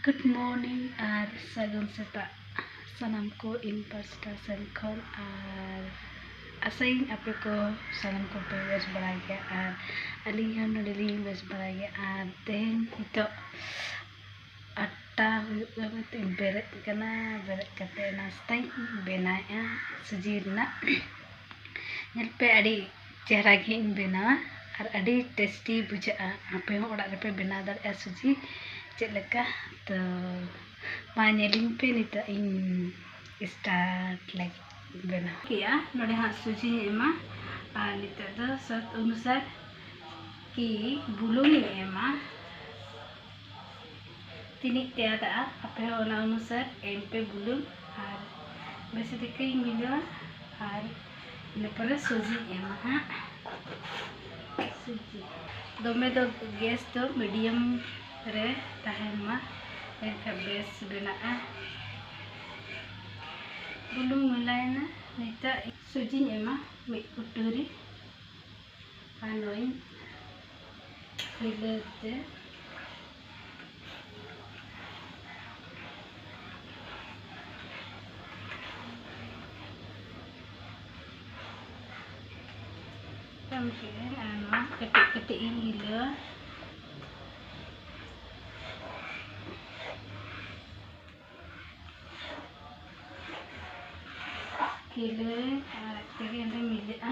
Good morning আর সাগুন সেটা sanam ko in pasta senkol R asain ape ko sanam ko bes baraya R aling han nodeli bes baraya R ten ito atta huyuk beret kana beret kate nastai benaya sujirna nyelpe adi chehra gi bena R adi tasty buja'a ape ho orak repe bena dar suji celaka to panyeling pe nita in start like bena kia node ha suji ema nita do sat anusar ki bulung ema tinik tiada ape ona anusar empe bulung আর বেশি দিকে মিলা আর lepore suji ema ha suji dome do gas do medium re tahan ma enka bes benaa bulung mulaina nita suji ema mid kuturi anoin filete ano ketik-ketiin gila gila tadi ada milik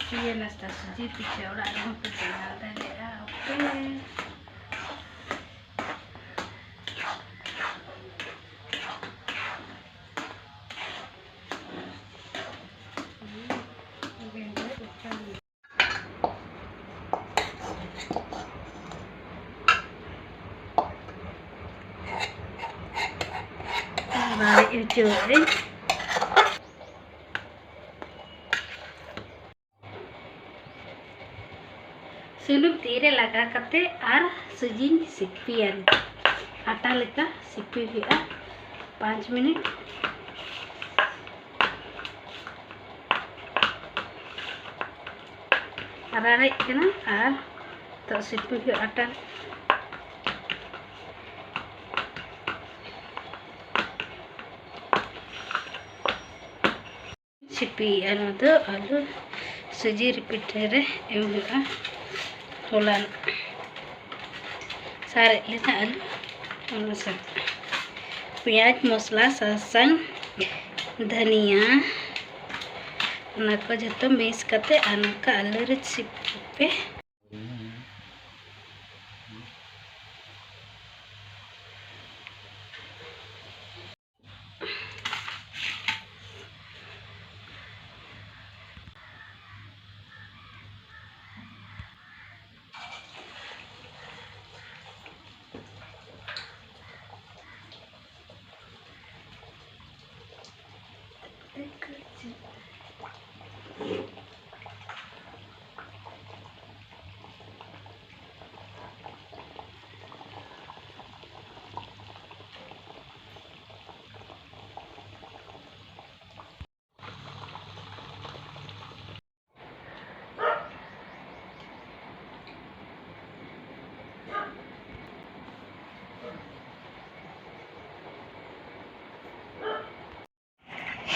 Dia nasta suji picha ora no putena dale oke balik YouTube सुलुम तीरे लगा करते और सुजी सिप्पिया आटा लेका सिप्पी हुआ 5 minute अरारे कना और तो सिप्पी हुआ आटा सिप्पी तो आलू सुजी रिपीट रे एम हुआ Holan sare lita alu masak piyaj mosla sasang dhania anako jato mix kate anaka alu re sippe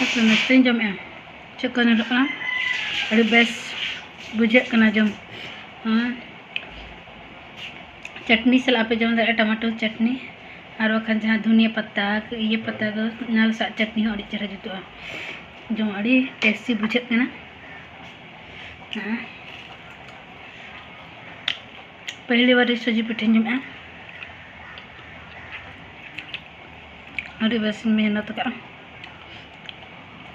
Aku ngetin jam ya, cekal nuduk lah, ada best bujak kena jam, चटनी से आप जम दारे tomato चटनी और वखान जहाँ धनिया पत्ता ये पत्ता को नाल सा चटनी हो अड़ी चेहरा जुतुआ जो अड़ी टेस्टी बुझे कना पहली बार सजी पिठे जम अड़ी बस मेहनत का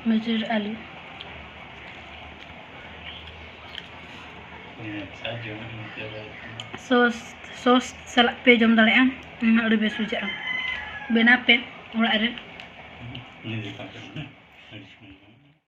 मजूर आलू सॉस सलाद पे जम दाड़े अड़ी बेस बुझा बेना पे ओड़ा रे